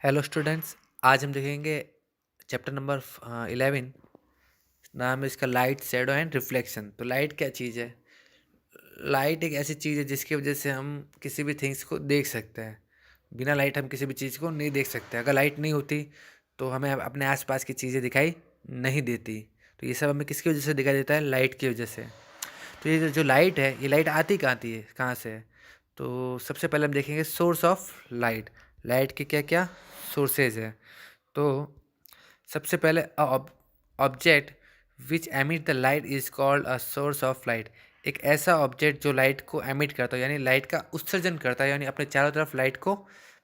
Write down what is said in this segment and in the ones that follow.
Hello students. आज हम देखेंगे चैप्टर नंबर 11। नाम है इसका लाइट शैडो एंड रिफ्लेक्शन। तो लाइट क्या चीज़ है? लाइट एक ऐसी चीज़ है जिसकी वजह से हम किसी भी थिंग्स को देख सकते हैं। बिना लाइट हम किसी भी चीज़ को नहीं देख सकते। अगर लाइट नहीं होती तो हमें अपने आसपास की चीज़ें दिखाई नहीं देती। तो ये सब हमें किसकी वजह से दिखाई देता है? लाइट की वजह से। तो ये जो लाइट है, ये लाइट आती कहाँ से है? तो सबसे पहले हम देखेंगे सोर्स ऑफ लाइट। लाइट के क्या क्या सोर्सेज है। तो सबसे पहले object which emit the light is called a source of light. एक ऐसा ऑब्जेक्ट जो लाइट को एमिट करता है, यानी लाइट का उत्सर्जन करता है, यानी अपने चारों तरफ लाइट को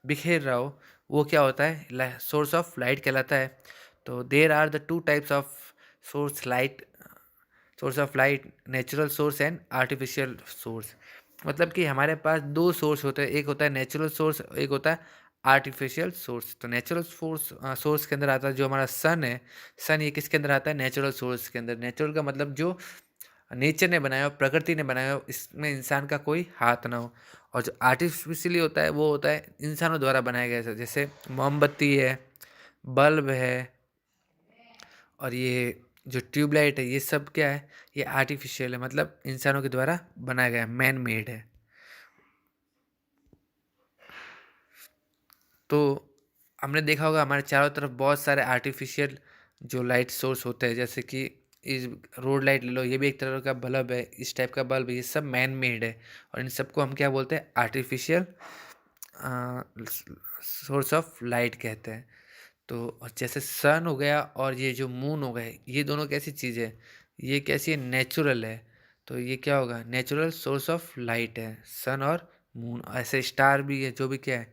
बिखेर रहा हो, वो क्या होता है? सोर्स ऑफ लाइट कहलाता है। तो there are the two types of source source of light, natural source and artificial source. मतलब कि हमारे पास दो सोर्स होते हैं, एक होता है नेचुरल सोर्स, एक होता है आर्टिफिशियल सोर्स। तो नेचुरल सोर्स के अंदर आता है जो हमारा सन है। सन ये किसके अंदर आता है? नेचुरल सोर्स के अंदर। नेचुरल का मतलब जो नेचर ने बनाया हो, प्रकृति ने बनाया हो, इसमें इंसान का कोई हाथ ना हो। और जो आर्टिफिशियली होता है वो होता है इंसानों द्वारा बनाया गया है। जैसे मोमबत्ती है, बल्ब है, और ये जो ट्यूबलाइट है, ये सब क्या है? ये आर्टिफिशियल है, मतलब इंसानों के द्वारा बनाया गया है, मैन मेड है। तो हमने देखा होगा हमारे चारों तरफ बहुत सारे आर्टिफिशियल जो लाइट सोर्स होते हैं, जैसे कि इस रोड लाइट ले लो, ये भी एक तरह का बल्ब है, इस टाइप का बल्ब है, ये सब मैन मेड है। और इन सबको हम क्या बोलते हैं? आर्टिफिशियल सोर्स ऑफ लाइट कहते हैं। तो और जैसे सन हो गया और ये जो मून हो गए, ये दोनों कैसी चीज़ है? ये कैसी है? नेचुरल है। तो ये क्या होगा? नेचुरल सोर्स ऑफ लाइट है, सन और मून। ऐसे स्टार भी है, जो भी क्या है?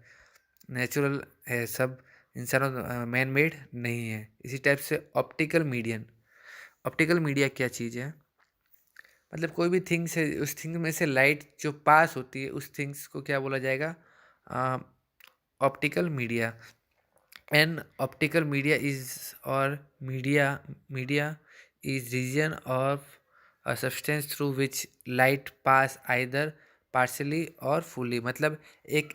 नेचुरल है सब, इंसानों मैन मेड नहीं है। इसी टाइप से ऑप्टिकल मीडियन। ऑप्टिकल मीडिया क्या चीज़ है? मतलब कोई भी थिंग्स है, उस थिंग में से लाइट जो पास होती है, उस थिंग्स को क्या बोला जाएगा? Optical media. An optical media is or media is region of a substance through which light pass either partially और fully। मतलब एक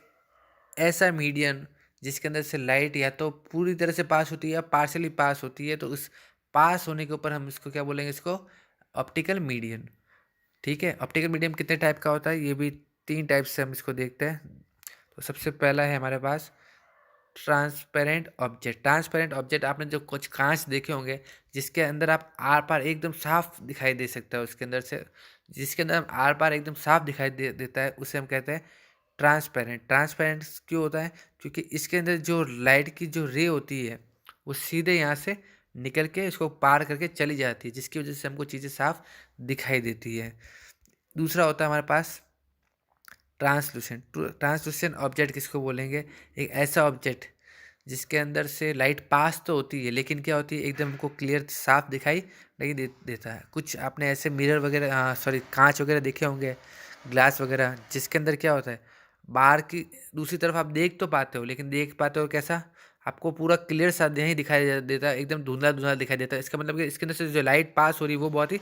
ऐसा मीडियम जिसके अंदर से लाइट या तो पूरी तरह से पास होती है या पार्शली पास होती है। तो उस पास होने के ऊपर हम इसको क्या बोलेंगे? इसको ऑप्टिकल मीडियम। ठीक है। ऑप्टिकल मीडियम कितने टाइप का होता है? ये भी तीन टाइप से हम इसको देखते हैं। तो सबसे पहला है हमारे पास ट्रांसपेरेंट ऑब्जेक्ट। ट्रांसपेरेंट ऑब्जेक्ट, आपने जो कुछ कांच देखे होंगे जिसके अंदर आप आर पार एकदम साफ दिखाई दे सकता है, उसके अंदर से जिसके अंदर हम आर पार एकदम साफ दिखाई देता है, उसे हम कहते हैं ट्रांसपेरेंट। ट्रांसपेरेंट क्यों होता है? क्योंकि इसके अंदर जो लाइट की जो रे होती है वो सीधे यहाँ से निकल के इसको पार करके चली जाती है, जिसकी वजह से हमको चीज़ें साफ दिखाई देती है। दूसरा होता है हमारे पास ट्रांसलूसेंट। ट्रांसलूसेंट ऑब्जेक्ट किसको बोलेंगे? एक ऐसा ऑब्जेक्ट जिसके अंदर से लाइट पास तो होती है, लेकिन क्या होती है? एकदम हमको क्लियर साफ दिखाई नहीं देता है। कुछ आपने ऐसे मिरर वगैरह, सॉरी, कांच वगैरह देखे होंगे, ग्लास वगैरह, जिसके अंदर क्या होता है? बाहर की दूसरी तरफ आप देख तो पाते हो, लेकिन देख पाते हो कैसा? आपको पूरा क्लियर सा नहीं दिखाई देता है, एकदम धुंधला धुंधला दिखाई देता है। इसका मतलब कि इसके अंदर से जो लाइट पास हो रही है वो बहुत ही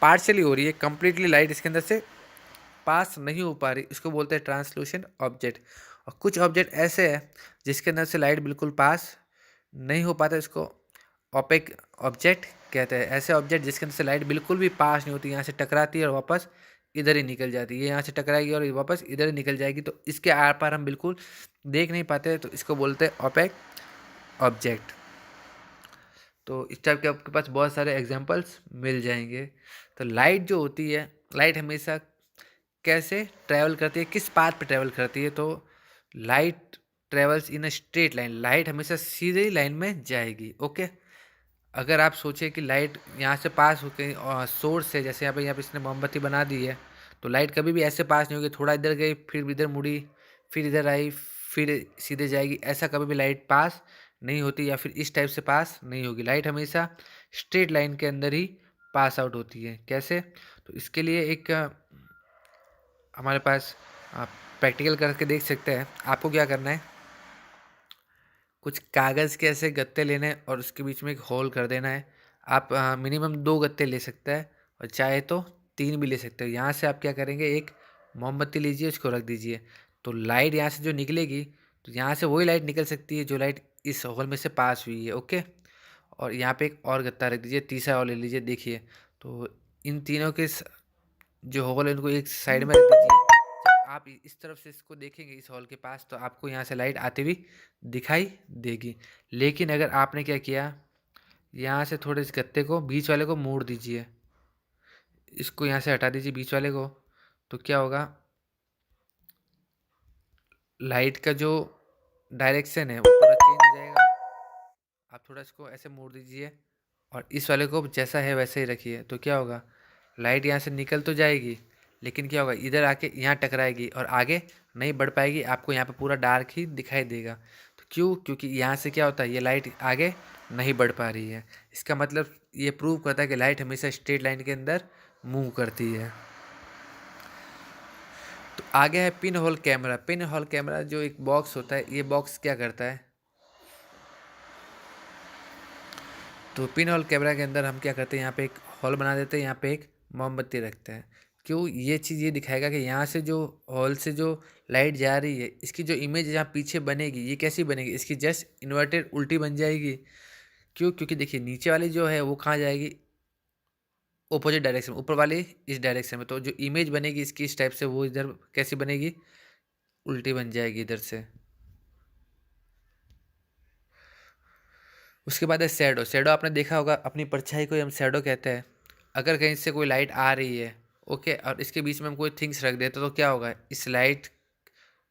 पार्शली हो रही है, कंप्लीटली लाइट इसके अंदर से पास नहीं हो पा रही, इसको बोलते हैं ट्रांसलूसेंट ऑब्जेक्ट। और कुछ ऑब्जेक्ट ऐसे हैं जिसके अंदर से लाइट बिल्कुल पास नहीं हो पाता, इसको ओपेक ऑब्जेक्ट कहते हैं। ऐसे ऑब्जेक्ट जिसके अंदर से लाइट बिल्कुल भी पास नहीं होती, यहाँ से टकराती है और वापस इधर ही निकल जाती है, यहाँ से टकराएगी और वापस इधर ही निकल जाएगी, तो इसके आर पार हम बिल्कुल देख नहीं पाते, तो इसको बोलते हैं ओपेक ऑब्जेक्ट। तो इस टाइप के आपके पास बहुत सारे एग्जांपल्स मिल जाएंगे। तो लाइट जो होती है, लाइट हमेशा कैसे ट्रैवल करती है, किस पाथ पे ट्रैवल करती है? तो light travels in a straight line. Light हमेशा सीधे लाइन में जाएगी। ओके। अगर आप सोचें कि लाइट यहाँ से पास होकर सोर्स से, जैसे यहाँ पे इसने मोमबत्ती बना दी है, तो लाइट कभी भी ऐसे पास नहीं होगी, थोड़ा इधर गई, फिर इधर मुड़ी, फिर इधर आई, फिर सीधे जाएगी। ऐसा कभी भी लाइट पास नहीं होती, या फिर इस टाइप से पास नहीं होगी। लाइट हमेशा स्ट्रेट लाइन के अंदर ही पास आउट होती है। कैसे? तो इसके लिए एक हमारे पास आप प्रैक्टिकल करके देख सकते हैं। आपको क्या करना है? कुछ कागज़ के ऐसे गत्ते लेने हैं और उसके बीच में एक होल कर देना है। आप मिनिमम 2 गत्ते ले सकते हैं और चाहे तो 3 भी ले सकते हो। यहाँ से आप क्या करेंगे? एक मोमबत्ती लीजिए, उसको रख दीजिए। तो लाइट यहाँ से जो निकलेगी, तो यहाँ से वही लाइट निकल सकती है जो लाइट इस होल में से पास हुई है। ओके, और यहाँ पे एक और गत्ता रख दीजिए, तीसरा और ले लीजिए। देखिए, तो इन तीनों के जो होल है उनको एक साइड में रख दीजिए। जब आप इस तरफ से इसको देखेंगे इस हॉल के पास, तो आपको यहाँ से लाइट आती हुई दिखाई देगी। लेकिन अगर आपने क्या किया, यहाँ से थोड़े इस गत्ते को बीच वाले को मोड़ दीजिए, इसको यहाँ से हटा दीजिए बीच वाले को, तो क्या होगा, लाइट का जो डायरेक्शन है वो पूरा चेंज हो जाएगा। आप थोड़ा इसको ऐसे मोड़ दीजिए और इस वाले को जैसा है वैसे ही रखिए, तो क्या होगा, लाइट यहाँ से निकल तो जाएगी, लेकिन क्या होगा, इधर आके यहाँ टकराएगी और आगे नहीं बढ़ पाएगी। आपको यहाँ पे पूरा डार्क ही दिखाई देगा। तो क्यों? क्योंकि यहाँ से क्या होता है, ये लाइट आगे नहीं बढ़ पा रही है। इसका मतलब ये प्रूव करता है कि लाइट हमेशा स्ट्रेट लाइन के अंदर मूव करती है। तो आगे है pin hole camera. Pin hole camera जो एक बॉक्स होता है, ये बॉक्स क्या करता है, तो पिन होल कैमरा के अंदर हम क्या करते हैं, यहाँ पे एक होल बना देते हैं, यहाँ पे एक मोमबत्ती रखते हैं। क्यों? ये चीज़ ये दिखाएगा कि यहाँ से जो हॉल से जो लाइट जा रही है, इसकी जो इमेज यहाँ पीछे बनेगी, ये कैसी बनेगी, इसकी जस्ट इन्वर्टेड उल्टी बन जाएगी। क्यों? क्योंकि देखिए, नीचे वाली जो है वो कहाँ जाएगी, ऑपोजिट डायरेक्शन, ऊपर वाली इस डायरेक्शन में। तो जो इमेज बनेगी इसकी इस टाइप से, वो इधर कैसी बनेगी, उल्टी बन जाएगी इधर से। उसके बाद है शैडो। शैडो आपने देखा होगा, अपनी परछाई को हम शैडो कहते हैं। अगर कहीं से कोई लाइट आ रही है, ओके, और इसके बीच में हम कोई थिंग्स रख देते तो क्या होगा, इस लाइट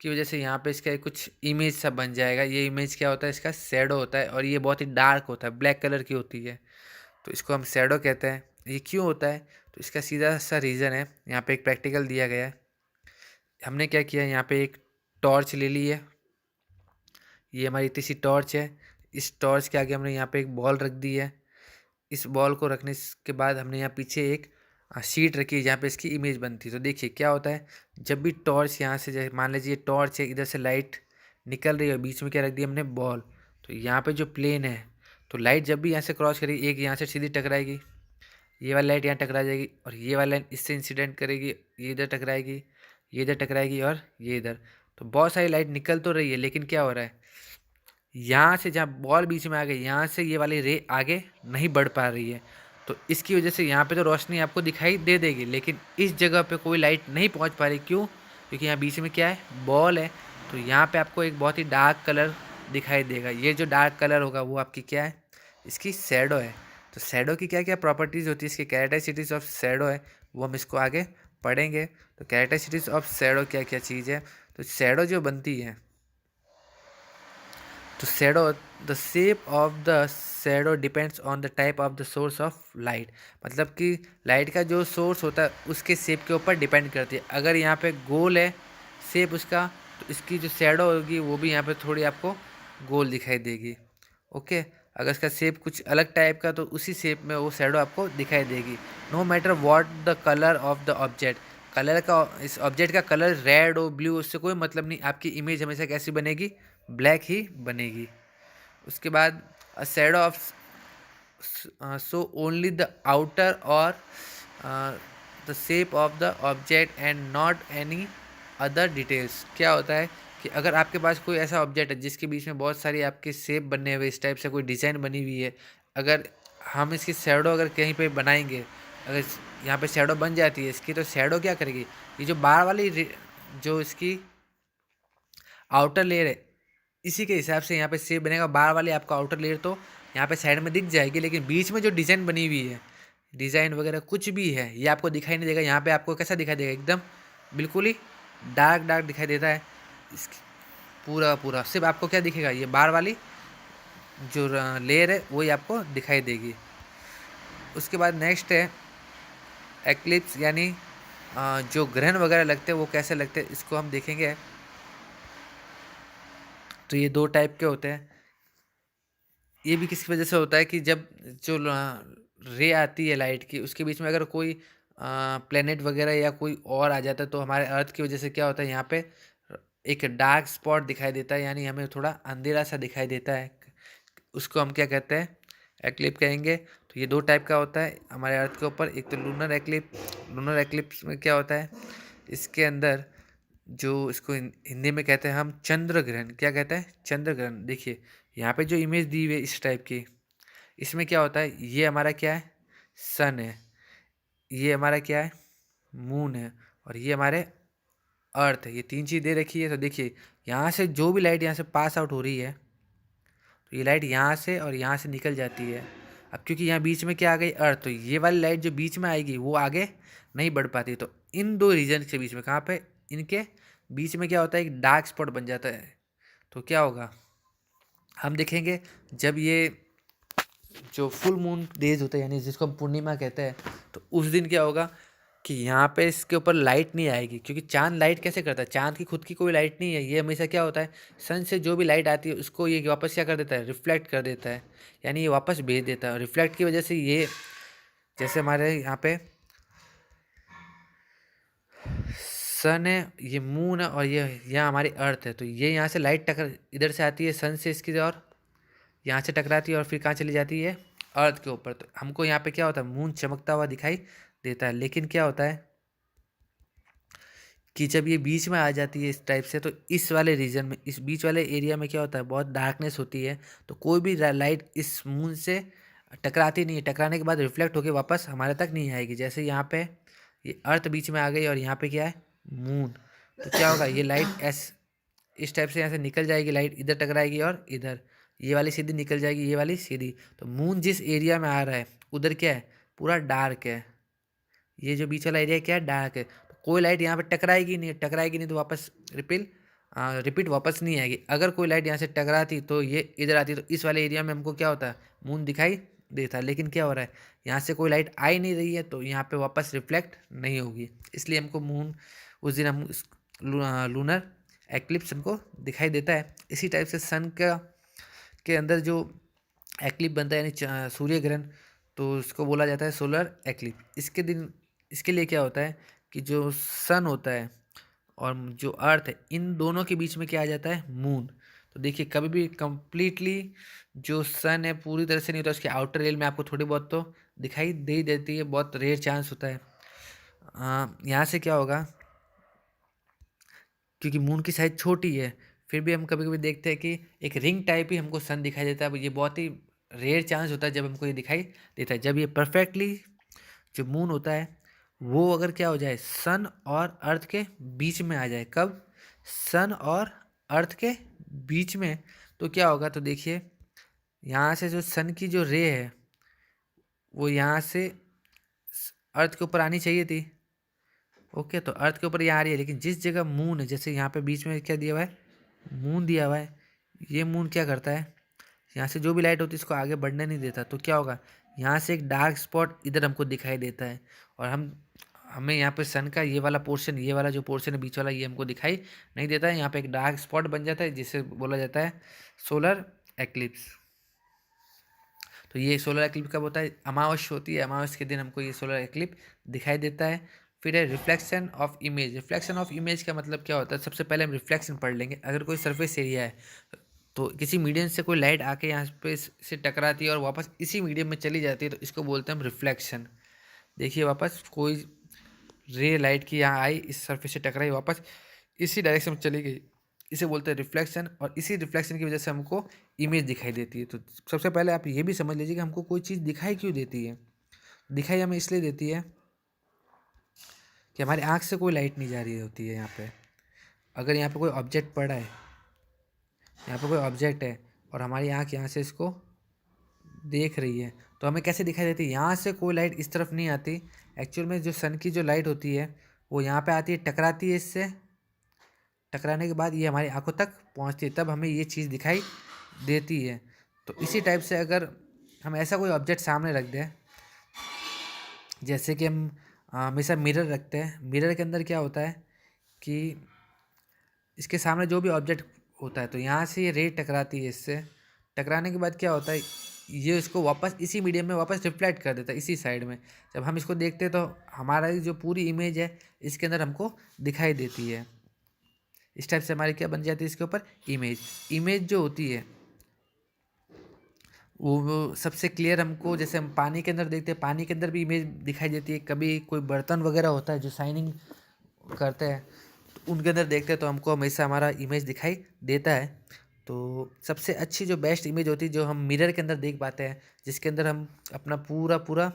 की वजह से यहाँ पे इसका कुछ इमेज सा बन जाएगा। ये इमेज क्या होता है, इसका शैडो होता है, और ये बहुत ही डार्क होता है, ब्लैक कलर की होती है। तो इसको हम शैडो कहते हैं। ये क्यों होता है, तो इसका सीधा सा रीज़न है, यहाँ पे एक प्रैक्टिकल दिया गया है। हमने क्या किया, यहाँ पे एक टॉर्च ले ली है, ये हमारी इतनी सी टॉर्च है। इस टॉर्च के आगे हमने यहाँ पे एक बॉल रख दी है। इस बॉल को रखने के बाद हमने यहाँ पीछे एक शीट रखी है जहाँ पे इसकी इमेज बनती है। तो देखिए क्या होता है, जब भी टॉर्च यहाँ से, जैसे मान लीजिए टॉर्च है, इधर से लाइट निकल रही है, बीच में क्या रख दिया हमने, बॉल। तो यहाँ पे जो प्लेन है, तो लाइट जब भी यहाँ से क्रॉस करेगी, एक यहाँ से सीधी टकराएगी, ये वाली लाइट यहाँ टकरा जाएगी, और ये वाली लाइन इससे इंसिडेंट करेगी, ये इधर टकराएगी, ये इधर टकराएगी, और ये इधर। तो बहुत सारी लाइट निकल तो रही है, लेकिन क्या हो रहा है, यहाँ से जहाँ बॉल बीच में आ गई, यहाँ से ये वाली रे आगे नहीं बढ़ पा रही है। तो इसकी वजह से यहाँ पे तो रोशनी आपको दिखाई दे देगी, लेकिन इस जगह पे कोई लाइट नहीं पहुँच पा रही। क्यों? क्योंकि यहाँ बीच में क्या है, बॉल है। तो यहाँ पे आपको एक बहुत ही डार्क कलर दिखाई देगा। ये जो डार्क कलर होगा वो आपकी क्या है, इसकी शैडो है। तो शैडो की क्या क्या प्रॉपर्टीज़ होती है, इसकी कैरेक्टरिस्टिक्स ऑफ शैडो है, वो हम इसको आगे पढ़ेंगे। तो कैरेक्टरिस्टिक्स ऑफ शैडो क्या क्या चीज़ है, तो शैडो जो बनती है, तो shadow, the shape of the shadow depends on the type of the source of light. मतलब कि लाइट का जो सोर्स होता है उसके शेप के ऊपर डिपेंड करती है। अगर यहाँ पे गोल है शेप उसका, तो इसकी जो शैडो होगी वो भी यहाँ पे थोड़ी आपको गोल दिखाई देगी। ओके, अगर इसका शेप कुछ अलग टाइप का, तो उसी शेप में वो शैडो आपको दिखाई देगी। No matter what the colour of the object, colour का, इस ऑब्जेक्ट का कलर रेड हो ब्लू, उससे कोई मतलब नहीं, आपकी इमेज हमेशा कैसी बनेगी, ब्लैक ही बनेगी। उसके बाद a shadow of so only the outer और the shape of the object and not any other details. क्या होता है कि अगर आपके पास कोई ऐसा ऑब्जेक्ट है जिसके बीच में बहुत सारी आपके शेप बने हुए, इस टाइप से कोई डिज़ाइन बनी हुई है, अगर हम इसकी शैडो अगर कहीं पे बनाएंगे, अगर यहाँ पे शैडो बन जाती है इसकी, तो शैडो क्या करेगी, ये जो बाहर वाली जो इसकी आउटर लेयर है, इसी के हिसाब से यहाँ पे शेप बनेगा। बाहर वाली आपको आउटर लेयर तो यहाँ पे साइड में दिख जाएगी, लेकिन बीच में जो डिज़ाइन बनी हुई है, डिज़ाइन वगैरह कुछ भी है, ये आपको दिखाई नहीं देगा। यहाँ पे आपको कैसा दिखाई देगा, एकदम बिल्कुल ही डार्क डार्क दिखाई देता है इसकी पूरा पूरा। सिर्फ आपको क्या दिखेगा, ये बाहर वाली जो लेयर है वही आपको दिखाई देगी। उसके बाद नेक्स्ट है एक्लिप्स, यानी जो ग्रहण वगैरह लगते हैं वो कैसे लगते हैं, इसको हम देखेंगे। तो ये दो टाइप के होते हैं। ये भी किसी वजह से होता है कि जब जो रे आती है लाइट की, उसके बीच में अगर कोई प्लेनेट वगैरह या कोई और आ जाता है, तो हमारे अर्थ की वजह से क्या होता है, यहाँ पे एक डार्क स्पॉट दिखाई देता है, यानी हमें थोड़ा अंधेरा सा दिखाई देता है। उसको हम क्या कहते हैं, एक्लिप कहेंगे। तो ये दो टाइप का होता है हमारे अर्थ के ऊपर। एक तो लूनर एक्लिप। लूनर एक्लिप्स में क्या होता है, इसके अंदर जो इसको हिंदी में कहते हैं हम चंद्र ग्रहण। क्या कहते हैं? चंद्र ग्रहण। देखिए यहाँ पे जो इमेज दी हुई है इस टाइप की, इसमें क्या होता है, ये हमारा क्या है, सन है, ये हमारा क्या है, मून है, और ये हमारे अर्थ है। ये तीन चीज़ दे रखी है। तो देखिए यहाँ से जो भी लाइट यहाँ से पास आउट हो रही है, तो ये लाइट यहाँ से और यहाँ से निकल जाती है। अब क्योंकि यहाँ बीच में क्या आ गई, अर्थ, तो ये वाली लाइट जो बीच में आएगी वो आगे नहीं बढ़ पाती। तो इन दो रीजन के बीच में, कहाँ पे, इनके बीच में क्या होता है, एक डार्क स्पॉट बन जाता है। तो क्या होगा, हम देखेंगे जब ये जो फुल मून डेज होते हैं, यानी जिसको हम पूर्णिमा कहते हैं, तो उस दिन क्या होगा कि यहाँ पे इसके ऊपर लाइट नहीं आएगी। क्योंकि चांद लाइट कैसे करता है, चांद की खुद की कोई लाइट नहीं है, ये हमेशा क्या होता है, सन से जो भी लाइट आती है उसको ये वापस क्या कर देता है, रिफ्लेक्ट कर देता है, यानी ये वापस भेज देता है। रिफ्लेक्ट की वजह से ये, जैसे हमारे यहाँ पे सन है, ये मून है, और ये यहाँ हमारी अर्थ है, तो ये यहाँ से लाइट टकर इधर से आती है सन से इसकी, और यहाँ से टकराती है और फिर कहाँ चली जाती है, अर्थ के ऊपर। तो हमको यहाँ पे क्या होता है, मून चमकता हुआ दिखाई देता है। लेकिन क्या होता है कि जब ये बीच में आ जाती है इस टाइप से, तो इस वाले रीजन में, इस बीच वाले एरिया में क्या होता है, बहुत डार्कनेस होती है। तो कोई भी लाइट इस मून से टकराती नहीं है, टकराने के बाद रिफ्लेक्ट होकर वापस हमारे तक नहीं आएगी। जैसे यहाँ पे ये अर्थ बीच में आ गई और यहाँ पे क्या है, मून, तो क्या होगा, ये लाइट इस टाइप से यहाँ से निकल जाएगी, लाइट इधर टकराएगी और इधर, ये वाली सीधी निकल जाएगी, ये वाली सीधी। तो मून जिस एरिया में आ रहा है उधर क्या है, पूरा डार्क है। ये जो बीच वाला एरिया क्या है, डार्क है। तो कोई लाइट यहाँ पे टकराएगी नहीं तो वापस रिपीट वापस नहीं आएगी। अगर कोई लाइट यहाँ से टकराती तो ये इधर आती, तो इस वाले एरिया में हमको क्या होता है, मून दिखाई देता। लेकिन क्या हो रहा है, यहाँ से कोई लाइट आ ही नहीं रही है, तो यहाँ पे वापस रिफ्लेक्ट नहीं होगी। इसलिए हमको मून उस दिन हम लूनर एक्लिप्स हमको दिखाई देता है। इसी टाइप से सन का के अंदर जो एक्लिप बनता है, यानी सूर्य ग्रहण, तो उसको बोला जाता है सोलर एक्लिप। इसके लिए क्या होता है कि जो सन होता है और जो अर्थ है, इन दोनों के बीच में क्या आ जाता है, मून। तो देखिए कभी भी कंप्लीटली जो सन है पूरी तरह से नहीं होता, उसके आउटर रेल में आपको थोड़ी बहुत तो दिखाई दे ही देती है, बहुत रेयर चांस होता है। यहाँ से क्या होगा, क्योंकि मून की साइज छोटी है, फिर भी हम कभी कभी देखते हैं कि एक रिंग टाइप ही हमको सन दिखाई देता है। ये बहुत ही रेयर चांस होता है जब हमको ये दिखाई देता है। जब ये परफेक्टली जो मून होता है वो अगर क्या हो जाए, सन और अर्थ के बीच में आ जाए, कब, सन और अर्थ के बीच में, तो क्या होगा, तो देखिए यहाँ से जो सन की जो रे है वो यहाँ से अर्थ के ऊपर आनी चाहिए थी। ओके, तो अर्थ के ऊपर यहाँ आ रही है, लेकिन जिस जगह मून है, जैसे यहाँ पे बीच में क्या दिया हुआ है, मून दिया हुआ है, ये मून क्या करता है, यहाँ से जो भी लाइट होती है इसको आगे बढ़ने नहीं देता। तो क्या होगा, यहाँ से एक डार्क स्पॉट इधर हमको दिखाई देता है, और हमें यहाँ पे सन का ये वाला पोर्शन, ये वाला जो पोर्शन है बीच वाला, ये हमको दिखाई नहीं देता है। यहाँ पे एक डार्क स्पॉट बन जाता है जिसे बोला जाता है सोलर एक्लिप्स। तो ये सोलर एक्लिप्स कब होता है, अमावस्या होती है, अमावस्या के दिन हमको ये सोलर एक्लिप्स दिखाई देता है। फिर है reflection of image. Reflection of image का मतलब क्या होता है, सबसे पहले हम रिफ्लेक्शन पढ़ लेंगे। अगर कोई सरफेस एरिया है तो किसी मीडियम से कोई लाइट आके यहाँ पे से टकराती है और वापस इसी मीडियम में चली जाती है, तो इसको बोलते हैं हम रिफ्लेक्शन। देखिए वापस कोई रे लाइट की यहाँ आई, इस सरफेस से टकराई, वापस इसी डायरेक्शन में चली गई, इसे बोलते हैं रिफ्लेक्शन। और इसी रिफ्लेक्शन की वजह से हमको इमेज दिखाई देती है। तो सबसे पहले आप ये भी समझ लीजिए कि हमको कोई चीज़ दिखाई क्यों देती है। दिखाई हमें इसलिए देती है कि हमारी आँख से कोई लाइट नहीं जा रही होती है यहाँ पे। अगर यहाँ पे कोई ऑब्जेक्ट पड़ा है, यहाँ पे कोई ऑब्जेक्ट है और हमारी आँख यहाँ से इसको देख रही है, तो हमें कैसे दिखाई देती है, यहाँ से कोई लाइट इस तरफ नहीं आती। एक्चुअल में जो सन की जो लाइट होती है वो यहाँ पे आती है, टकराती है इससे, टकराने के बाद ये हमारी आंखों तक पहुँचती है, तब हमें ये चीज़ दिखाई देती है। तो इसी टाइप से अगर हम ऐसा कोई ऑब्जेक्ट सामने रख दें, जैसे कि हम हमेशा मिरर रखते हैं, मिरर के अंदर क्या होता है कि इसके सामने जो भी ऑब्जेक्ट होता है, तो यहाँ से ये रे टकराती है इससे, टकराने के बाद क्या होता है, ये इसको वापस इसी मीडियम में वापस रिफ्लेक्ट कर देता है इसी साइड में। जब हम इसको देखते हैं तो हमारा जो पूरी इमेज है इसके अंदर हमको दिखाई देती है। इस टाइप से हमारी क्या बन जाती है, इसके ऊपर इमेज। इमेज जो होती है वो सबसे क्लियर हमको, जैसे हम पानी के अंदर देखते हैं, पानी के अंदर भी इमेज दिखाई देती है। कभी कोई बर्तन वगैरह होता है जो शाइनिंग करते हैं, उनके अंदर देखते हैं तो हमको हमेशा हमारा इमेज दिखाई देता है। तो सबसे अच्छी जो बेस्ट इमेज होती है जो हम मिरर के अंदर देख पाते हैं, जिसके अंदर हम अपना पूरा पूरा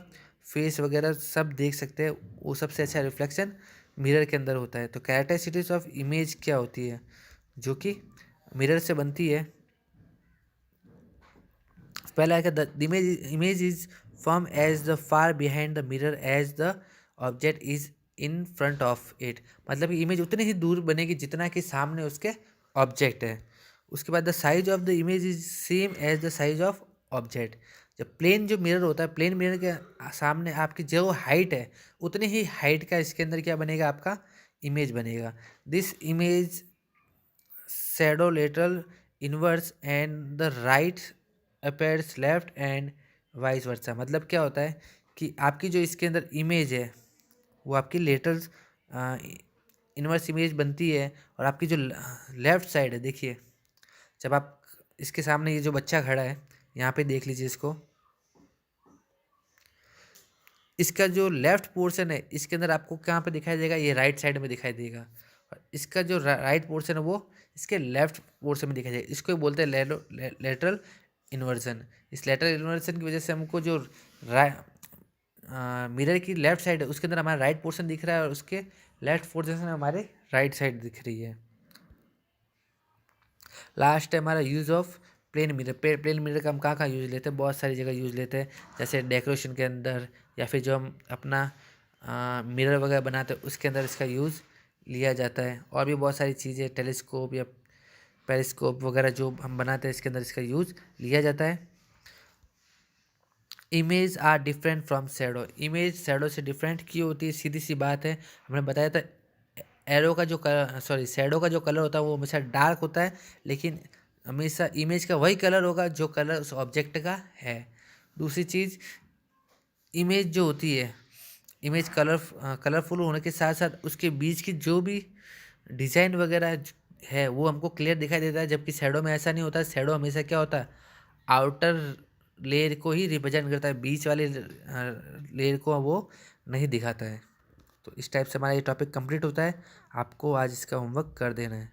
फेस वगैरह सब देख सकते हैं, वो सबसे अच्छा रिफ्लेक्शन मिरर के अंदर होता है। तो कैरेक्टरिस्टिक्स ऑफ इमेज क्या होती है जो कि मिरर से बनती है? पहला है the image is form as the far behind the mirror as the object is in front of it. मतलब कि इमेज उतनी ही दूर बनेगी जितना कि सामने उसके ऑब्जेक्ट है। उसके बाद the size of the image is same as the size of object. जब प्लेन जो मिरर होता है, प्लेन मिरर के सामने आपकी जो हाइट है उतनी ही हाइट का इसके अंदर क्या बनेगा, आपका इमेज बनेगा। This image shadow lateral inverse and the right appears left and vice versa. मतलब क्या होता है कि आपकी जो इसके अंदर इमेज है वो आपकी लेटरल इन्वर्स इमेज बनती है, और आपकी जो लेफ्ट साइड है, देखिए जब आप इसके सामने ये जो बच्चा खड़ा है यहाँ पे देख लीजिए इसको, इसका जो लेफ्ट पोर्शन है इसके अंदर आपको कहाँ पे दिखाई देगा, ये राइट साइड में दिखाई देगा। और इसका जो राइट पोर्शन है वो इसके लेफ्ट पोर्शन में दिखाई देगा। इसको बोलते हैं लेटरल इन्वर्जन। इस लेटरल इन्वर्जन की वजह से हमको जो मिरर की लेफ्ट साइड है उसके अंदर हमारा राइट पोर्शन दिख रहा है, और उसके लेफ्ट पोर्शन में हमारे राइट साइड दिख रही है। लास्ट है हमारा use of plane mirror. Plane mirror का हम कहाँ कहाँ यूज़ लेते हैं, बहुत सारी जगह यूज़ लेते हैं, जैसे डेकोरेशन के अंदर, या फिर जो हम अपना मिरर वगैरह बनाते हैं उसके अंदर इसका यूज़ लिया जाता है। और भी बहुत सारी चीज़ें, टेलीस्कोप या पेरिस्कोप वगैरह जो हम बनाते हैं इसके अंदर इसका यूज़ लिया जाता है। Image are different from shadow. Image shadow से डिफरेंट क्यों होती है? सीधी सी बात है, हमने बताया था एरो का जो कलर, सॉरी शैडो का जो कलर होता है वो हमेशा डार्क होता है, लेकिन हमेशा इमेज का वही कलर होगा जो कलर उस ऑब्जेक्ट का है। दूसरी चीज़, इमेज जो होती है, इमेज कलरफुल होने के साथ साथ उसके बीच की जो भी डिज़ाइन वगैरह है वो हमको क्लियर दिखाई देता है, जबकि शैडो में ऐसा नहीं होता। शैडो हमेशा क्या होता है, आउटर लेयर को ही रिप्रेजेंट करता है, बीच वाले लेयर को वो नहीं दिखाता है। तो इस टाइप से हमारा ये टॉपिक कंप्लीट होता है। आपको आज इसका होमवर्क कर देना है।